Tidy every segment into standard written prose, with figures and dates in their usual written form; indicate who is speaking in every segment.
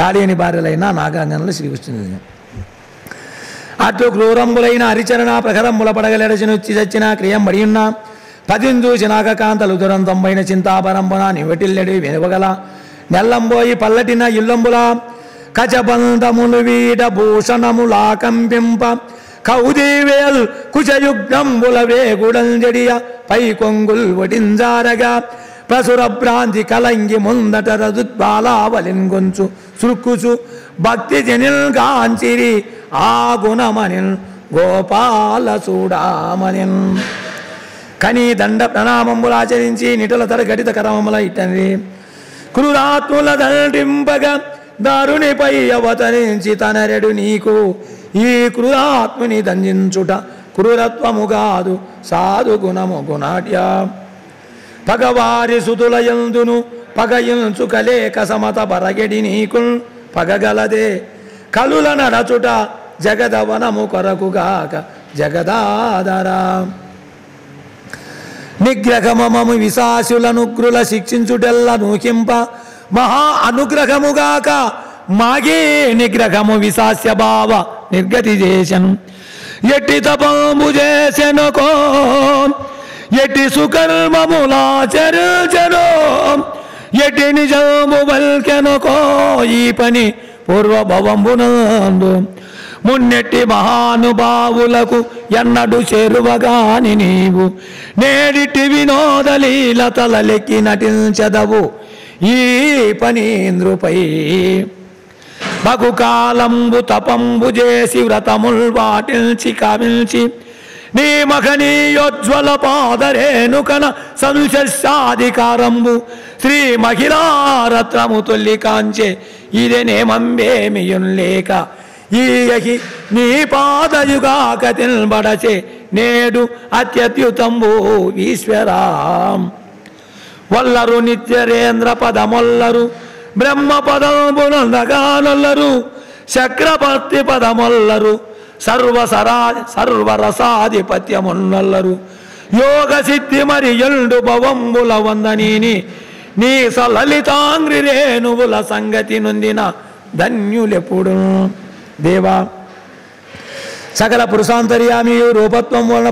Speaker 1: కాళీని భార్యలైన నాగాంగనలు శ్రీకృష్ణుని. అటు క్రూరంబులైన హరిచరణ ప్రఖరంబుల పడగలెడచినొచ్చి చచ్చిన క్రియం బడియున్న పదించూసి నాగకాంతలు దురంతంబైన చింతాపరంబున నివటిల్లెడి వెనువగల నెల్లంబోయి పల్లటిన ఇల్లంబుల కచబంధములు వీడ భూషణములా కంపింప కౌదీవేల్ కుచయుగ్నంబుల వేగుడంజడియ పై కొంగుల్ వడింజారగా ప్రసుర భ్రాంతి కలంగి ముందట రదుద్బాలావలిన్ గొంచు సురుక్కుచు భక్తి జనిల్ గాంచిరి ఆ గుణమనిన్ గోపాల చూడామనిన్ కని దండ ప్రణామంబులాచరించి నిటల తర గడిత కరమముల ఇట్టని క్రూరాత్ముల దండింపగా దారునిపై అవతరించి తనరెడు నీకు ఈ క్రూరాత్ముని దంజించుట క్రూరత్వము కాదు సాధు గుణము గుణాట్య పగవారి సుతులయందును పగయించు కలేక సమత బరగెడి నీకు పగగలదే కలుల నడచుట జగదవనము కొరకుగాక జగదాదరా నిగ్రహమము విశాసులనుగ్రుల శిక్షించుటెల్ల నూకింప మహా అనుగ్రహముగాక మాగే నిగ్రహము విశాస్య భావ నిర్గతి చేసను ఎట్టి తపము చేసెనుకో ఎట్టి సుకర్మములాచరించెను ఎట్టి నిజము వల్కెనుకో ఈ పని పూర్వభవంబునందు మున్నెట్టి మహానుభావులకు ఎన్నడు చేరువగాని నీవు నేడిటి వినోదలీలతలెక్కి నటించదవు ఈ పనీంద్రుపై బహుకాలంబు తపంబు చేసి వ్రతముల్ వాటిల్చి కావిల్చి నీ మహనీయోజ్వల పాదరేణుకన సంశస్యాధికారంబు శ్రీ మహిళారత్నము తొల్లి కాంచే ఇదెనేమంబేమియున్ లేక ఈయహి నీ పాదయుగాక తిల్బడచే నేడు అత్యత్యుతంబు ఈశ్వరాం వల్లరు నిత్యరేంద్ర పదమొల్లరు బ్రహ్మ పదములగానొల్లరు చక్రవర్తి పదమొల్లరు సర్వరసాధిపత్యమున్నల్లరు యోగ సిద్ధి మరి ఎల్డు భవంబుల వందనీని నీ సలలితాంగ్రి రేణువుల సంగతి నొందిన ధన్యులెప్పుడు దేవా సకల పురుషాంతర్యామియు రూపత్వం వలన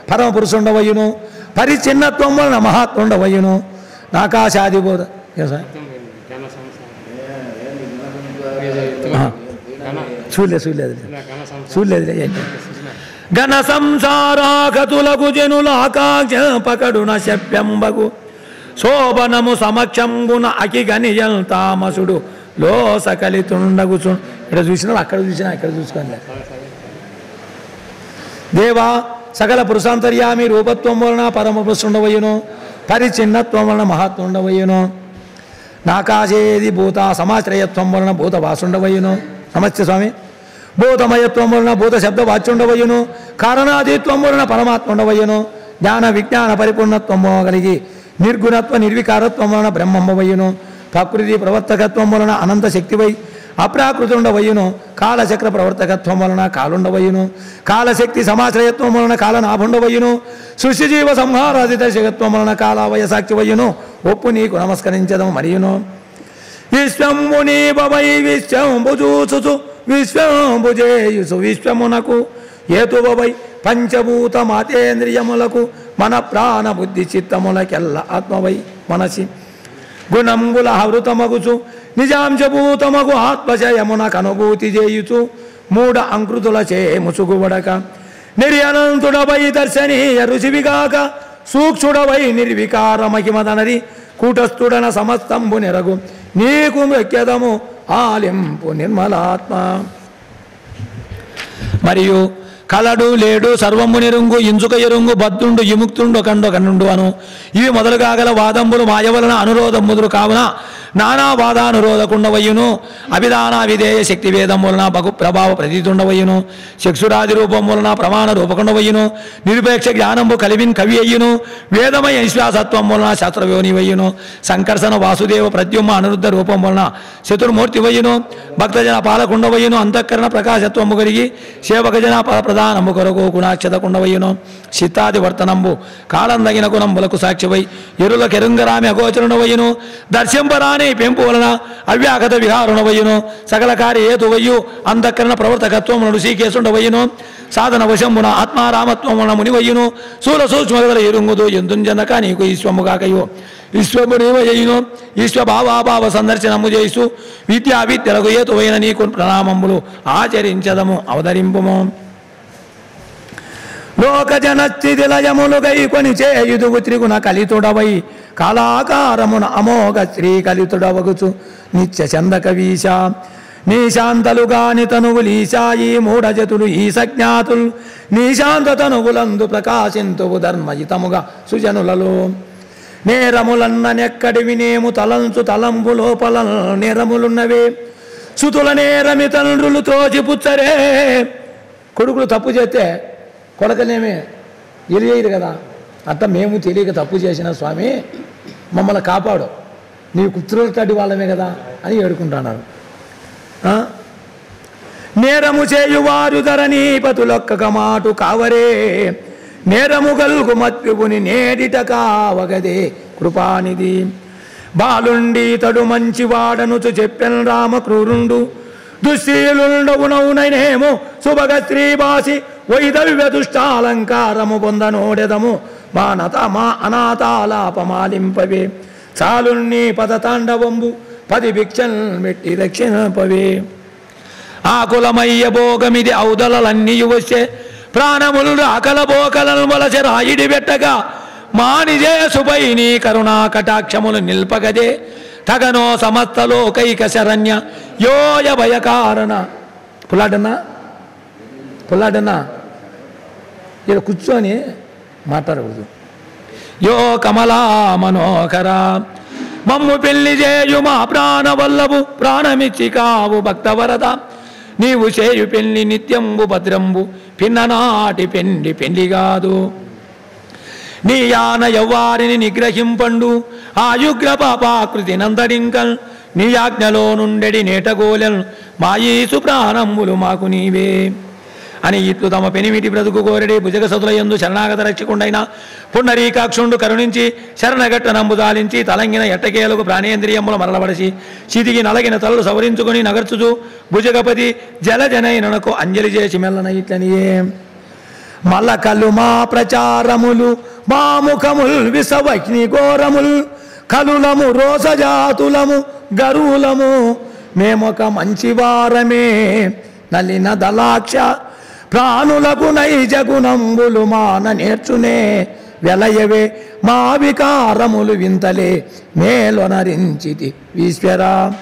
Speaker 1: పరమ పురుషుండవయ్యును పరిచిన్నత్వం వలన మహాత్ముండవయ్యును నాకాశాదిబోధ చూడలేదు ఘన సంసారాగతులకు జనుల ఆకాశ పకడున శప్యంబగు శోభనము సమక్షంబున అకిగనియల్ తామసుడు లో సకలితుండగుచు ఇక్కడ చూసినా అక్కడ చూసినా ఇక్కడ చూసుకోండి దేవా సకల పురుషాంతర్యామి రూపత్వం వలన పరమ పురుషుండవయ్యును పరిచిన్నత్వం వలన మహాత్ముండవయ్యును నాకాశేది భూత సమాశ్రయత్వం వలన భూత వాసుండవయ్యును నమస్తే స్వామి భూతమయత్వం వలన భూత శబ్ద వాచ్యుండవయ్యును కారణాదిత్వం వలన పరమాత్ముండవయ్యును జ్ఞాన విజ్ఞాన పరిపూర్ణత్వము కలిగి నిర్గుణత్వ నిర్వికారత్వం వలన బ్రహ్మమ్మవయ్యును ప్రకృతి ప్రవర్తకత్వం వలన అనంత శక్తివై అప్రాకృతుండవయ్యును కాలచక్ర ప్రవర్తకత్వం వలన కాలుండవయ్యును కాలశక్తి సమాశ్రయత్వం వలన కాలనాభుండవయ్యును సృష్టిజీవ సంహారాదిత శక్త్వం వలన కాలావయ సాక్షివయ్యును ఒప్పు నీకు నమస్కరించదము మరియును విశ్వంబు నీవై విశ్వంబు చూచుచు విశ్వంబు చేయుచు విశ్వమునకు హేతువై పంచభూత మాతేంద్రియములకు మన ప్రాణ బుద్ధి చిత్తములకెల్ల ఆత్మవై మనసి గుణంబుల హృతమగుచు నిజాంశభూతమగు ఆత్మశయమున కనుభూతి చేయుచు మూఢ అంకృతుల చే ముసుగుబడక నిర్యనంతుడవై దర్శనీయ రుచివిగాక సూక్ష్ముడవై నిర్వికార మహిమదనరి కూటస్థుడన సమస్తంబు నెరగు నీకు మెక్కెదము ఆలింపు నిర్మలాత్మ మరియు కలడు లేడు సర్వము నిరుంగు ఇంచుక ఎరుంగు బద్దుండు విముక్తుండు కండు కన్నుండు అను ఇవి మొదలుగాగల వాదంబులు మాయవలన అనురోధం ముదురు కావున నానా వాదానురోధకుండవయ్యును అభిధాన విధేయ శక్తి వేదం వలన బహు ప్రభావ ప్రతీతుండవయ్యును చక్షురాది రూపం వలన ప్రమాణ రూపకుండవయ్యును నిరుపేక్ష జ్ఞానంబు కలివిన్ కవి అయ్యును వేదమయ విశ్వాసత్వం వలన శాస్త్రవ్యోనివయ్యును సంకర్షణ వాసుదేవ ప్రద్యుమ్మ అనిరుద్ధ రూపం వలన చతుర్మూర్తివయ్యును భక్తజన పాలకుండవయ్యును అంతఃకరణ ప్రకాశత్వము కలిగి సేవకజన ప్రధానము కొరకు గుణాక్షతకుండవయ్యును చిత్తాది వర్తనంబు కాలందగిన గుణంబులకు సాక్షివై ఎరుల కెరుంగరామి అగోచరుడవయ్యును దర్శింపరాని నీ పెంపు వలన అవ్యాగత విహారుణవయ్యును సకల కార్యేతువయ్యు అంతఃకరణ ప్రవర్తకత్వమును శ్రీకేశుండవయ్యును సాధన వశంబున ఆత్మారామత్వమున మునివయ్యును స్థూల సూక్ష్మగల ఎరుంగుదు ఎందుంజనక నీకు ఈశ్వముగాకయు ఈశ్వమునివయ్యును ఈశ్వభావాభావ సందర్శనము చేసు విద్యా విద్యలకు ఏతువైన నీకు ప్రణామములు ఆచరించదము అవతరింపుము లోకజనస్థితిలయములు గైకొని చేయుదువు త్రిగుణ కలితుడవై కాలాకారమున అమోఘ శ్రీకలితుడవగుచు నిత్య చందక వీశ నీశాంతలుగాని తనువులీశా ఈ మూఢజతులు ఈ సజ్ఞాతులు నీశాంత తనువులందు ప్రకాశింతువు ధర్మయుతముగా సుజనులలో నేరములన్న నెక్కడి వినేము తలంచు తలంబు లోపల నేరములున్నవే సుతుల నేరమి తండ్రులు త్రోచిపుచ్చరే కొడుకులు తప్పు చేస్తే కొడకనేమే ఎలియరు కదా అట్ట మేము తెలియక తప్పు చేసిన స్వామి మమ్మల్ని కాపాడు నీ కుత్రుల తడి వాళ్ళమే కదా అని ఏడుకుంటున్నారు నేరము చేయువారు ధరణీపతులొక్క మాటు కావరే నేరము గల్గు మత్యుని నేడిట కావగదే కృపానిధి బాలుండి తడు మంచివాడనుచు చెప్పెన్ రామ క్రూరుండు దుశ్శీలుండవునవునైనేమో శుభగ శ్రీవాసి వైదవ్య దుష్టాలంకారము పొందనోడెదము మా అనాథాలాపమాలింపవే చాలుణ్ణి పదతాండవంబు 10 భిక్షన్ పెట్టి రక్షింపవే ఆకులమయ్య భోగమిది ఔదలన్నీ వచ్చే ప్రాణములు ఆకల బోకలను వలస రాయిడి పెట్టగా మానిజేసుపై నీ కరుణా కటాక్షములు నిల్పగదే తగనో సమస్త లోకైక శరణ్య యోయ భయకారణ పుల్లాడన్నా ఇక్కడ కూర్చొని మాట్లాడకూడదు యో కమలా మనోహర మమ్ము పెళ్లి చేయు మా ప్రాణవల్లభు ప్రాణమిచ్చి కావు భక్తవరద నీవు చేయు పెళ్లి నిత్యంబు భద్రంబు పిన్ననాటి పెళ్లి కాదు నీ యాన యవ్వారిని నిగ్రహింపండు ఆయుగ్ర పాపాకృతి నందడింకల్ నీ ఆజ్ఞలో నుండెడి నేటగోలెల్ మాయీసు ప్రాణంబులు మాకు నీవే అని ఇట్లు తమ పెనిమిటి బ్రతుకు కోరడి భుజగ సతులయందు శరణాగత రక్షకుండైన పుండరీకాక్షుండు కరుణించి శరణగట్ట నంబుదాలించి తలంగిన ఎట్టకేలకు ప్రాణేంద్రియములు మరలబడిసి చితికి నలగిన తలలు సవరించుకుని నగర్చుచు భుజగపతి జలజనైనకు అంజలి చేసి మెల్లన ఇట్లనియే మల్లకలు మా ప్రచారములు మా ముఖముల్ విసవగ్ని ఘోరముల్ కలులము రోసజాతులము గరువులము మేమొక మంచివారమే నలిన దలాక్ష ప్రాణులకు నైజ గుణంబులు మాన నేర్చునే వెలయవే మా వికారములు వింతలే మేలొనరించితి ఈశ్వరా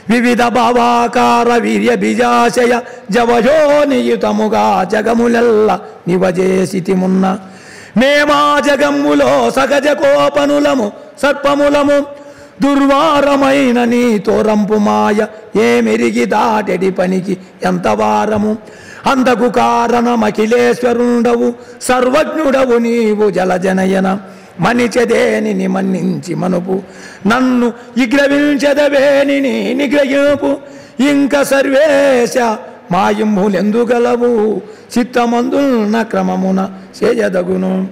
Speaker 1: వివిధ భావాకార వీర్య బీజాశయ జవయోనియుతముగా జగములెల్ల నివజేసితిమున్న మేమా జగమ్ములో సగజ కోపనులము సర్పములము దుర్వారమైన నీ తోరంపు మాయ ఏమెరిగి దాటెడి పనికి ఎంత వారము అందకు కారణమఖిలేశ్వరుండవు సర్వజ్ఞుడవు నీవు జలజనయన మనిచెదేని మన్నించి మనుపు నన్ను నిగ్రహించదవేని నిగ్రహింపు ఇంక సర్వేశ మాయింబులెందుగలవు చిత్తమందున్న క్రమమున చేయదగును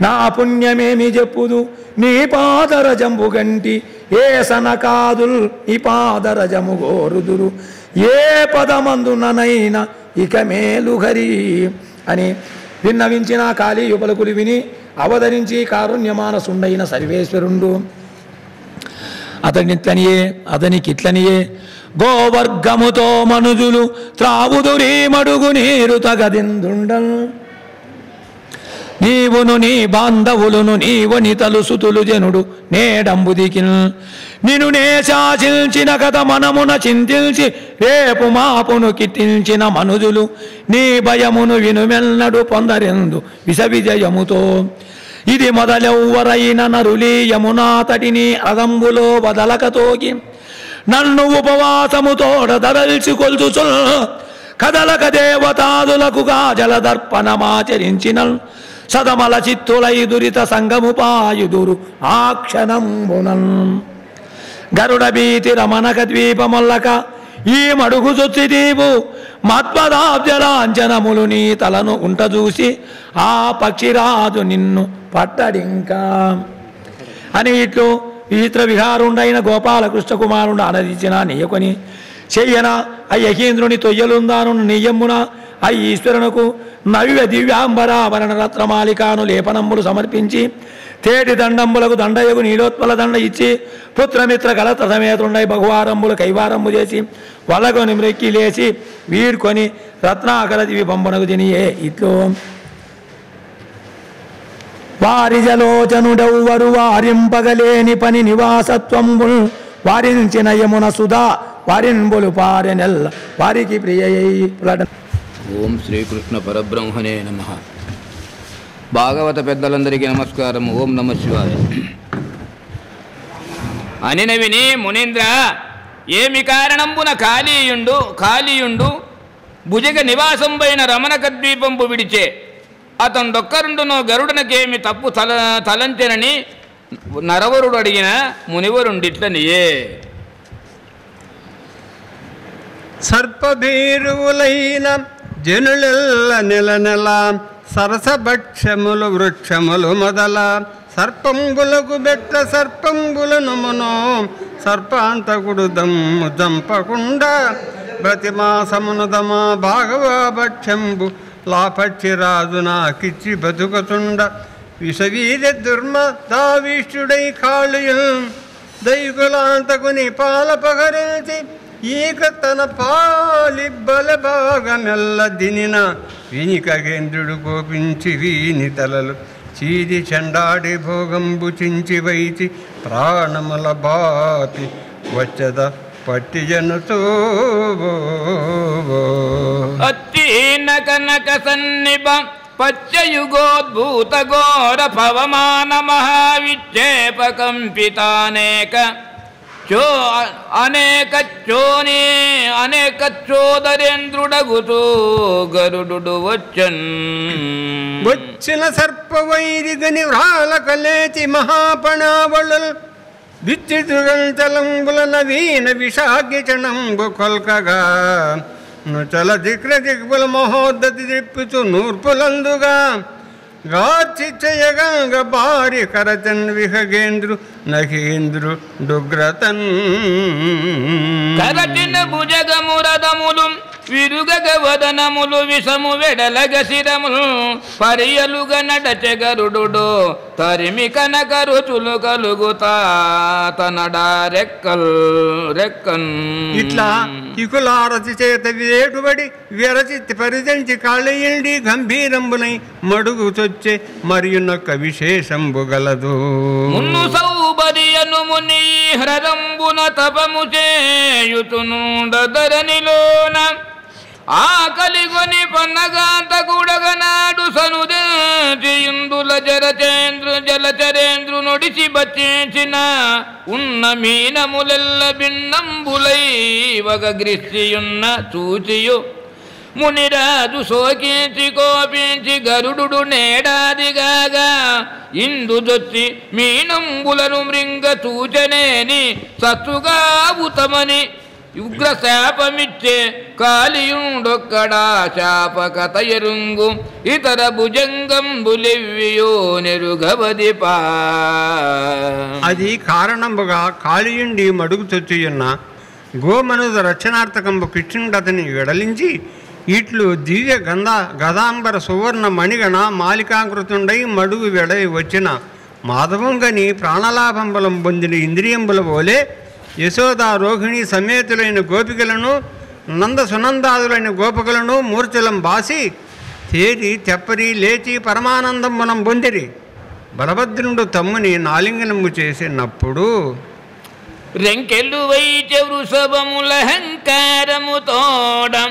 Speaker 1: నా పుణ్యమేమి చెప్పుదు నీ పాదరజంబు గంటి ఏ సనకాదుల్ నీ పాదరజము గోరుదురు ఏ పదమందుననైనా ఇక మేలు హరి అని విన్నవించిన కాళీ యుపలకులు విని అవతరించి కారుణ్యమానసుండైన సర్వేశ్వరుండు అతనికిట్లనియే గోవర్గముతో మనుజులు త్రావుదురీ మడుగు నీరు తగదిందుండల్ నీవును నీ బాంధవులును నీవని తలుసుతులు జనుడు నేడంబుదికిల్ నిను నే శాసించిన కథ మనమున చింతించి రేపు మాపును కిట్టించిన మనుజులు నీ భయమును వినుమెన్నడు పొందరెందు విష విజయముతో ఇది మొదలెవ్వరైన నరులీయమునా తటిని అదంబులో వదలకతోగి నన్ను ఉపవాసముతోడ దరల్చి కొల్చుచుల్ కదలక దేవతాదులకుగా జలదర్పణమాచరించిన సదమల చిత్తులై దురిత సంగముపాయుదురు ఆ క్షణంబునన్ గరుడ భీతి రమణక ద్వీపమల్లక ఈ మడుగు చొచ్చిదీవు మత్పదాబ్జలాంఛనములు నీ తలను ఉంట చూసి ఆ పక్షిరాజు నిన్ను పట్టడింకా అని ఇట్లు విచిత్ర విహారుండైన గోపాలకృష్ణ కుమారుడు అనదించిన నెయ్యకొని చెయ్యన అయ్యహీంద్రుని తొయ్యలుందాను నెయ్యమ్మున అయి ఈశ్వరునకు నవ్య దివ్యాంబరాభరణ రత్నమాలికాను లేపనంబులు సమర్పించి తేటి దండంబులకు దండయగు నీలోత్పల దండ ఇచ్చి పుత్రమిత్ర కలత్ర సమేతుండై బహువారంబులు కైవారంబు చేసి వలకొని మ్రెక్కి లేచి వీడ్కొని రత్నాకర దివి పంపనకు తినియే ఇట్లో వారిజలోచనుడెవ్వరు వారింపగలేని పని నివాసత్వంబుల్ వారించిన యమున సుధా వారింబులు పారెనెల్ల వారికి ప్రియయై
Speaker 2: ఓం శ్రీకృష్ణ పరబ్రహ్మణే నమః. భాగవత పెద్దలందరికీ నమస్కారం. ఓం నమ శివాయ. అనిన విని మునీంద్ర, ఏమి కారణంబున కాళీయుండు భుజగ నివాసంపైన రమణక ద్వీపంపు విడిచే అతనిదొక్కరుండునో గరుడనకేమి తప్పు తలంచెనని నరవరుడు అడిగిన మునివరుండిట్లనియే.
Speaker 3: సర్పభీరువులైన జనులెల్ల నెల సరసభక్షములు వృక్షములు మొదల సర్పంబులకు బెట్ట సర్పంబులను మనో సర్పాంతకుడు దమ్ము దంపకుండా ప్రతిమాసమునదమా భాగవభక్షంబు లాపక్షిరాజు నాకిచ్చి బతుకుతుండ విషవీర దుర్మదావిష్టుడై కాళియుల్ దైగులాంతకుని పాలపగరించి ఈక తన పాలి బలభాగమెల్ల దినిన వినికగేంద్రుడు కోపించి వీని తలలు చీది చెండాడి భోగంబు చించి వైచి ప్రాణముల బాపి వచ్చద పట్టిజనుతో
Speaker 2: అత్తిన కనక సన్నిభ పచ్చయుగోద్భూత ఘోర పవమాన మహావిక్షేపకంపితానేక అనేక చోదరేంద్రుడగుతూ గరుడు
Speaker 3: వచ్చిన సర్పవైరిగని వ్రాలకలేచి మహాపణావళుల్ విచ్చితుగంచలంబుల నవీన విషాగ్యచణంబు కొల్కగా నుచల దిక్ర దిగ్బుల మహోద్దతి దిప్పుతూ నూర్పులందుగా గాచిచ్చయగంగ భారి కరచన్ విహగేంద్రు నహేంద్రు డుగ్రతన్
Speaker 2: కరచిన భుజగమురదములు విరుగగ వదనములు విషము వెడలగ శిరములు పరియలుగ నడచెగరుడు తరిమి కనక రుచులు కలుగుతా తనడా రెక్కన్
Speaker 3: ఇట్లా ఇకులారతి చేత విరేటుబడి విరచి పరిదంచి కాళయండి గంభీరంబునై మడుగు చొచ్చే మరియునొక్క విశేషంబు గలదు.
Speaker 2: మున్ను సౌబరియను ముని హ్రదంబున తపము చేయుతునుండధరణిలోన ఆకలిగొని పన్నగాంత కూడగనాడు సనుదేందుల జలచరేంద్రు నొడిచి బచ్చేసిన ఉన్న మీనములెల్ల భిన్నంబులై వగ గ్రిస్సియున్న చూచియు మునిరాజు సోకించి కోపించి గరుడు నేడాదిగాగా ఇందుదొచ్చి మీనంబులను మృంగ చూచనేని సత్తుగా ఉతమని ఉగ్ర శాపమిచ్చే కాళియుండొక్కడా శాపకత ఎరుంగు ఇతర భుజంగంబులెవ్వియో నెరుగవదిపా.
Speaker 3: అది కారణంబుగా కాళియుండి మడుగు చొచ్చియున్న గోమనుద రక్షణార్థకంబు కృష్ణుడతని వెడలించి ఇట్లు దివ్య గదాంబర సువర్ణ మణిగణ మాలికాకృతుండై మడుగు వెడలి వచ్చిన మాధవంగని ప్రాణలాభంబలం పొందిన ఇంద్రియంబుల పోలే యశోదా రోహిణి సమేతులైన గోపికలను నంద సునందాదులైన గోపికలను మూర్ఛలం బాసి తేరి తెప్పరి లేచి పరమానందంబునం పొందిరి. బలభద్రుడు తమ్ముని నాలింగనము చేసినప్పుడు
Speaker 2: రెంకెళ్ళు వైచ వృషభములహంకారము తోడం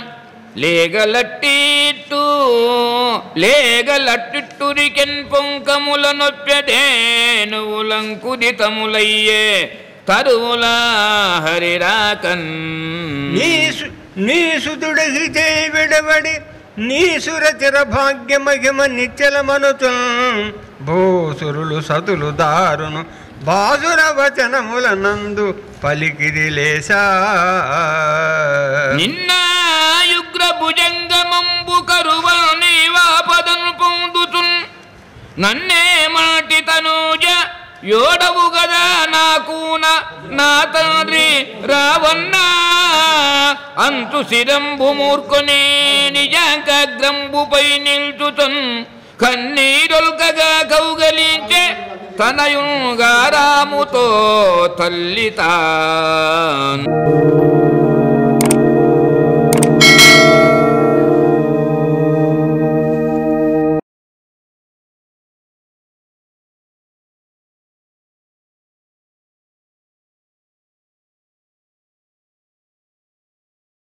Speaker 2: లేగలట్టిట్టురికెన్ పొంకముల నొప్పెటేనువులంకుదితములయ్యే తరువుల హరిరాకన్
Speaker 3: నీసుదుడహితే విడబడి నీసురచిర భాగ్య మహిమ నిచ్చలమనుతు భూసురులు సతులు దారును బాసుర వచనముల నందు పలికిరి లేసా.
Speaker 2: నిన్నాయుగ్ర భుజంగమంబు కరువా నీవాపదను పొందుతున్ నన్నే మాటి తనూజ యోడవు గదా నాకూన నా తండ్రి రావన్నా అంతు శిరంబు మూర్ఖునే నిజాంకగ్రంబుపై నిల్చుతన్ కన్నీరొల్కగా కౌగలించే తనయుగా రాముతో తల్లితా